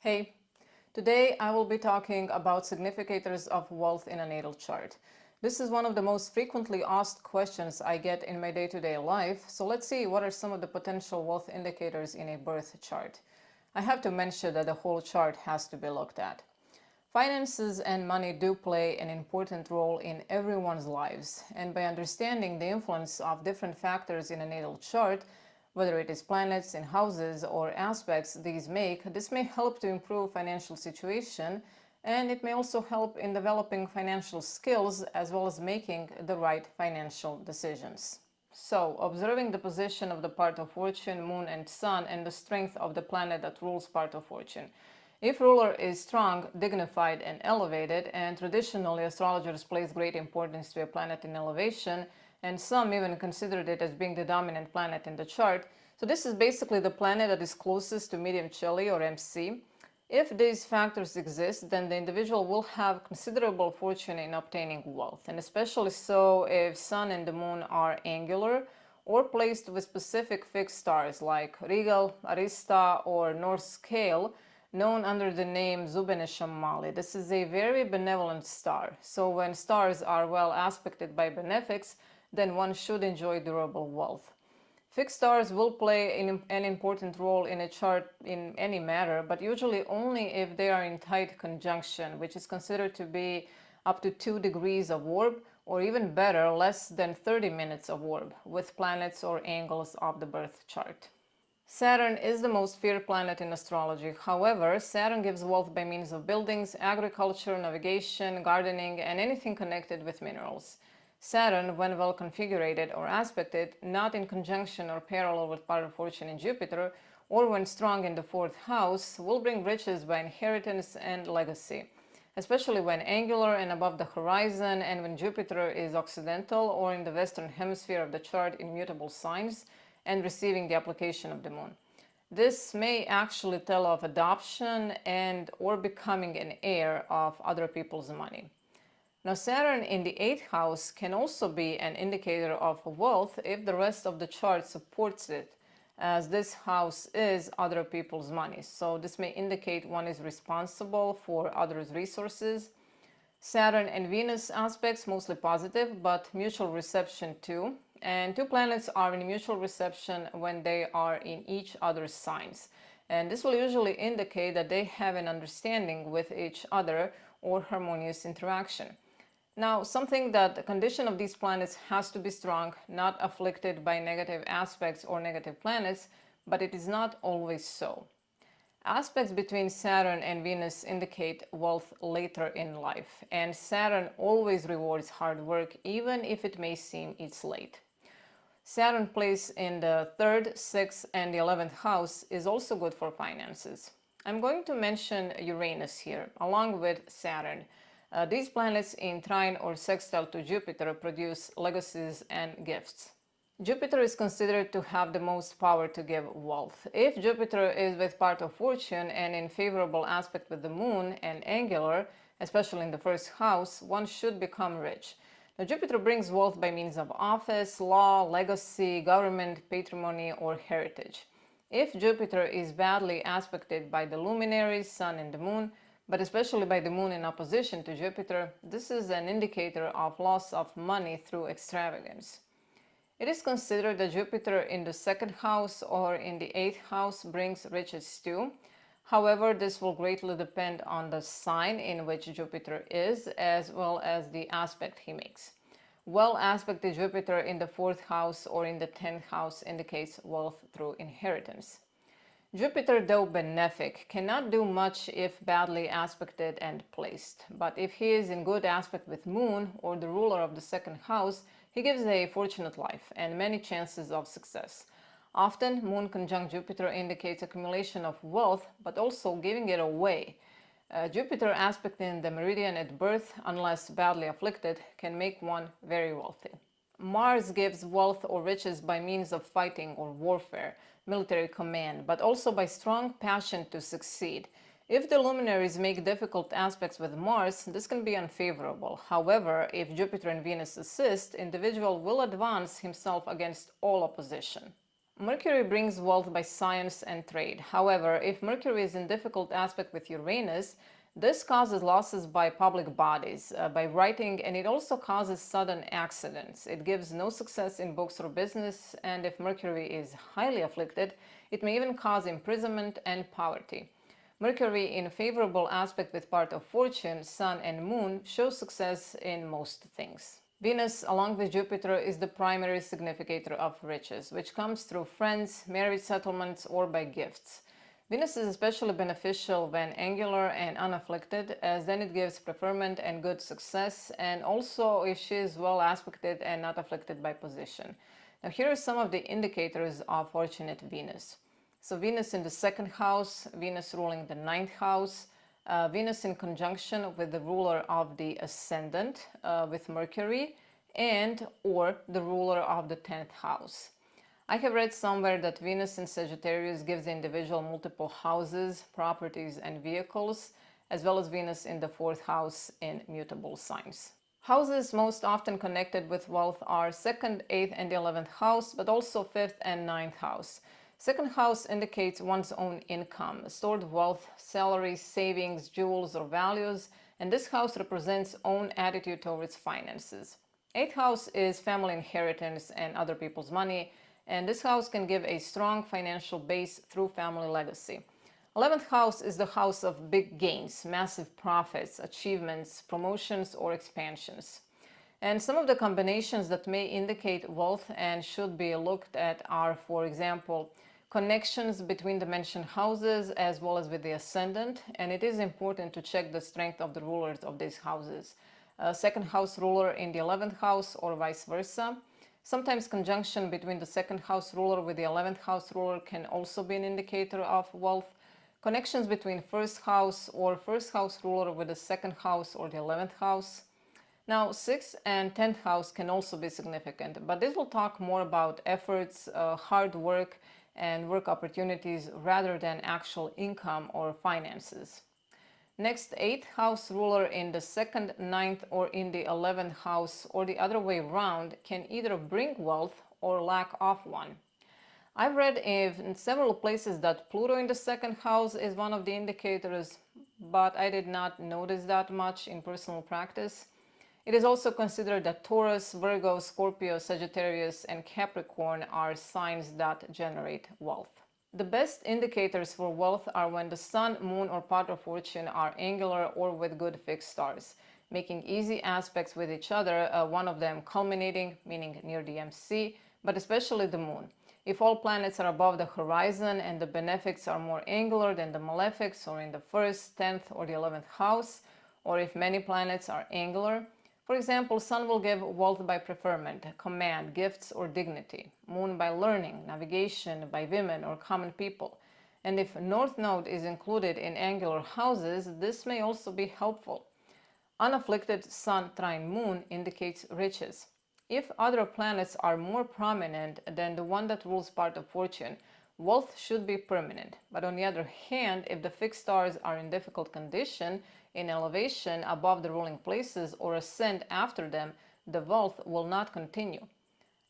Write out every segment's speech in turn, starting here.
Hey, today I will be talking about significators of wealth in a natal chart. This is one of the most frequently asked questions I get in my day-to-day life, so let's see what are some of the potential wealth indicators in a birth chart. I have to mention that the whole chart has to be looked at. Finances and money do play an important role in everyone's lives, and by understanding the influence of different factors in a natal chart, whether it is planets in houses or aspects these make, this may help to improve financial situation, and it may also help in developing financial skills as well as making the right financial decisions. So, observing the position of the part of fortune, moon and sun, and the strength of the planet that rules part of fortune. If ruler is strong, dignified and elevated, and traditionally astrologers place great importance to a planet in elevation, and some even considered it as being the dominant planet in the chart. So this is basically the planet that is closest to medium Celli or MC. If these factors exist, then the individual will have considerable fortune in obtaining wealth, and especially so if sun and the moon are angular or placed with specific fixed stars like Regal, Arista or North Scale, known under the name Zubenesham-Mali. This is a very benevolent star, so when stars are well aspected by benefics, then one should enjoy durable wealth. Fixed stars will play an important role in a chart in any matter, but usually only if they are in tight conjunction, which is considered to be up to 2 degrees of orb, or even better, less than 30 minutes of orb, with planets or angles of the birth chart. Saturn is the most feared planet in astrology. However, Saturn gives wealth by means of buildings, agriculture, navigation, gardening, and anything connected with minerals. Saturn, when well configured or aspected, not in conjunction or parallel with part of fortune in Jupiter, or when strong in the 4th house, will bring riches by inheritance and legacy, especially when angular and above the horizon, and when Jupiter is occidental or in the western hemisphere of the chart in mutable signs and receiving the application of the moon. This may actually tell of adoption and or becoming an heir of other people's money. Now, Saturn in the 8th house can also be an indicator of wealth if the rest of the chart supports it, as this house is other people's money. So this may indicate one is responsible for others' resources. Saturn and Venus aspects mostly positive, but mutual reception too. And two planets are in mutual reception when they are in each other's signs. And this will usually indicate that they have an understanding with each other or harmonious interaction. Now, something that the condition of these planets has to be strong, not afflicted by negative aspects or negative planets, but it is not always so. Aspects between Saturn and Venus indicate wealth later in life, and Saturn always rewards hard work, even if it may seem it's late. Saturn placed in the 3rd, 6th, and the 11th house is also good for finances. I'm going to mention Uranus here, along with Saturn. These planets in trine or sextile to Jupiter produce legacies and gifts. Jupiter is considered to have the most power to give wealth. If Jupiter is with part of fortune and in favorable aspect with the moon and angular, especially in the 1st house, one should become rich. Now, Jupiter brings wealth by means of office, law, legacy, government, patrimony, or heritage. If Jupiter is badly aspected by the luminaries, sun and the moon, but especially by the moon in opposition to Jupiter, this is an indicator of loss of money through extravagance. It is considered that Jupiter in the 2nd house or in the 8th house brings riches too. However, this will greatly depend on the sign in which Jupiter is, as well as the aspect he makes. Well aspected Jupiter in the 4th house or in the 10th house indicates wealth through inheritance. Jupiter, though benefic, cannot do much if badly aspected and placed. But if he is in good aspect with Moon or the ruler of the 2nd house, he gives a fortunate life and many chances of success. Often, Moon conjunct Jupiter indicates accumulation of wealth, but also giving it away. Jupiter aspect in the meridian at birth, unless badly afflicted, can make one very wealthy. Mars gives wealth or riches by means of fighting or warfare, military command, but also by strong passion to succeed. If the luminaries make difficult aspects with Mars, this can be unfavorable. However, if Jupiter and Venus assist, individual will advance himself against all opposition. Mercury brings wealth by science and trade. However, if Mercury is in difficult aspect with Uranus, this causes losses by public bodies, by writing, and it also causes sudden accidents. It gives no success in books or business, and if Mercury is highly afflicted, it may even cause imprisonment and poverty. Mercury in favorable aspect with part of fortune, Sun and Moon shows success in most things. Venus, along with Jupiter, is the primary significator of riches, which comes through friends, marriage settlements, or by gifts. Venus is especially beneficial when angular and unafflicted, as then it gives preferment and good success, and also if she is well aspected and not afflicted by position. Now here are some of the indicators of fortunate Venus. So Venus in the second house, Venus ruling the ninth house, Venus in conjunction with the ruler of the ascendant, with Mercury, and or the ruler of the 10th house. I have read somewhere that Venus in Sagittarius gives the individual multiple houses, properties, and vehicles, as well as Venus in the 4th house in mutable signs. Houses most often connected with wealth are 2nd, 8th, and 11th house, but also 5th and 9th house. Second house indicates one's own income, stored wealth, salaries, savings, jewels, or values, and this house represents own attitude towards finances. Eighth house is family inheritance and other people's money, and this house can give a strong financial base through family legacy. 11th house is the house of big gains, massive profits, achievements, promotions, or expansions. And some of the combinations that may indicate wealth and should be looked at are, for example, connections between the mentioned houses as well as with the ascendant, and it is important to check the strength of the rulers of these houses. Second house ruler in the 11th house or vice versa. Sometimes conjunction between the second house ruler with the 11th house ruler can also be an indicator of wealth. Connections between first house or first house ruler with the second house or the 11th house. Now, 6th and 10th house can also be significant, but this will talk more about efforts, hard work, and work opportunities rather than actual income or finances. Next, 8th house ruler in the 2nd, 9th, or in the 11th house, or the other way around, can either bring wealth or lack of one. I've read in several places that Pluto in the 2nd house is one of the indicators, but I did not notice that much in personal practice. It is also considered that Taurus, Virgo, Scorpio, Sagittarius, and Capricorn are signs that generate wealth. The best indicators for wealth are when the Sun, Moon, or part of fortune are angular or with good fixed stars, making easy aspects with each other, one of them culminating, meaning near the MC, but especially the Moon. If all planets are above the horizon and the benefics are more angular than the malefics, or in the 1st, 10th, or the 11th house, or if many planets are angular. For example, Sun will give wealth by preferment, command, gifts, or dignity. Moon by learning, navigation, by women or common people. And if North Node is included in angular houses, this may also be helpful. Unafflicted Sun trine Moon indicates riches. If other planets are more prominent than the one that rules part of fortune, wealth should be permanent. But on the other hand, if the fixed stars are in difficult condition, in elevation above the ruling places or ascend after them, the wealth will not continue.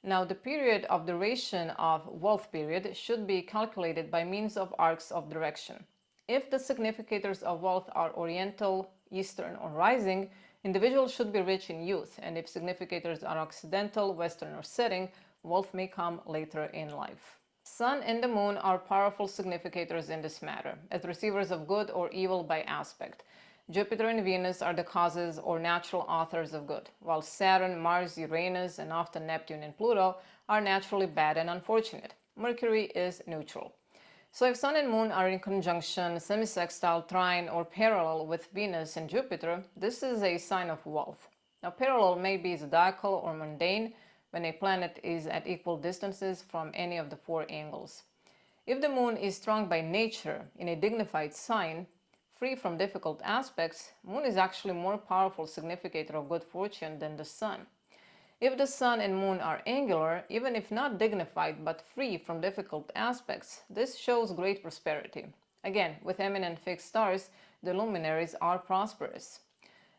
Now, the period of duration of wealth period should be calculated by means of arcs of direction. If the significators of wealth are oriental, eastern, or rising, individuals should be rich in youth, and if significators are occidental, western, or setting, wealth may come later in life. Sun and the Moon are powerful significators in this matter, as receivers of good or evil by aspect. Jupiter and Venus are the causes or natural authors of good, while Saturn, Mars, Uranus, and often Neptune and Pluto are naturally bad and unfortunate. Mercury is neutral. So if Sun and Moon are in conjunction, semisextile, trine, or parallel with Venus and Jupiter, this is a sign of wealth. Now, parallel may be zodiacal or mundane when a planet is at equal distances from any of the 4 angles. If the Moon is strong by nature in a dignified sign, free from difficult aspects, Moon is actually more powerful significator of good fortune than the Sun. If the Sun and Moon are angular, even if not dignified but free from difficult aspects, this shows great prosperity. Again, with eminent fixed stars, the luminaries are prosperous.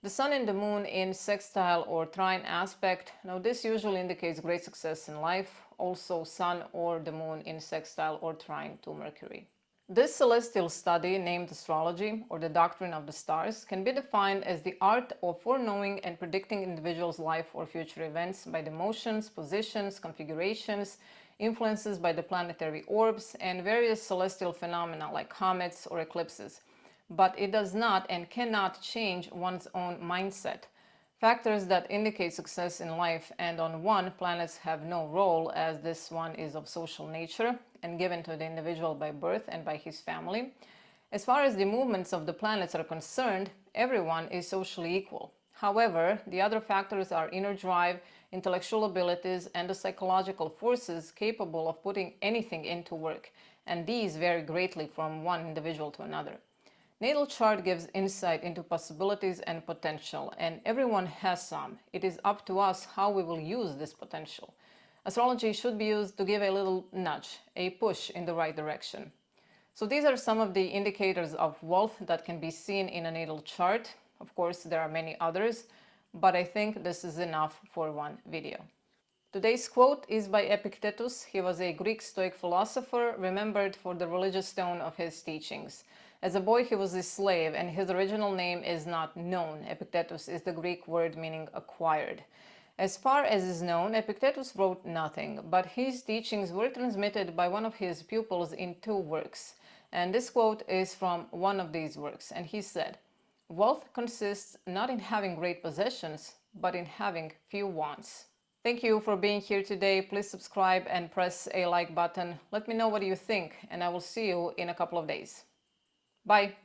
The sun and the moon in sextile or trine aspect. Now this usually indicates great success in life. Also sun or the moon in sextile or trine to Mercury. This celestial study, named astrology or the doctrine of the stars, can be defined as the art of foreknowing and predicting individuals' life or future events by the motions, positions, configurations, influences by the planetary orbs, and various celestial phenomena like comets or eclipses. But it does not and cannot change one's own mindset. Factors that indicate success in life and on one planets have no role, as this one is of social nature and given to the individual by birth and by his family. As far as the movements of the planets are concerned, everyone is socially equal. However, the other factors are inner drive, intellectual abilities, and the psychological forces capable of putting anything into work, and these vary greatly from one individual to another. Natal chart gives insight into possibilities and potential, and everyone has some. It is up to us how we will use this potential. Astrology should be used to give a little nudge, a push in the right direction. So these are some of the indicators of wealth that can be seen in a natal chart. Of course, there are many others, but I think this is enough for one video. Today's quote is by Epictetus. He was a Greek Stoic philosopher, remembered for the religious tone of his teachings. As a boy, he was a slave, and his original name is not known. Epictetus is the Greek word meaning acquired. As far as is known, Epictetus wrote nothing, but his teachings were transmitted by one of his pupils in two works. And this quote is from one of these works, and he said, "Wealth consists not in having great possessions, but in having few wants." Thank you for being here today. Please subscribe and press a like button. Let me know what you think, and I will see you in a couple of days. Bye.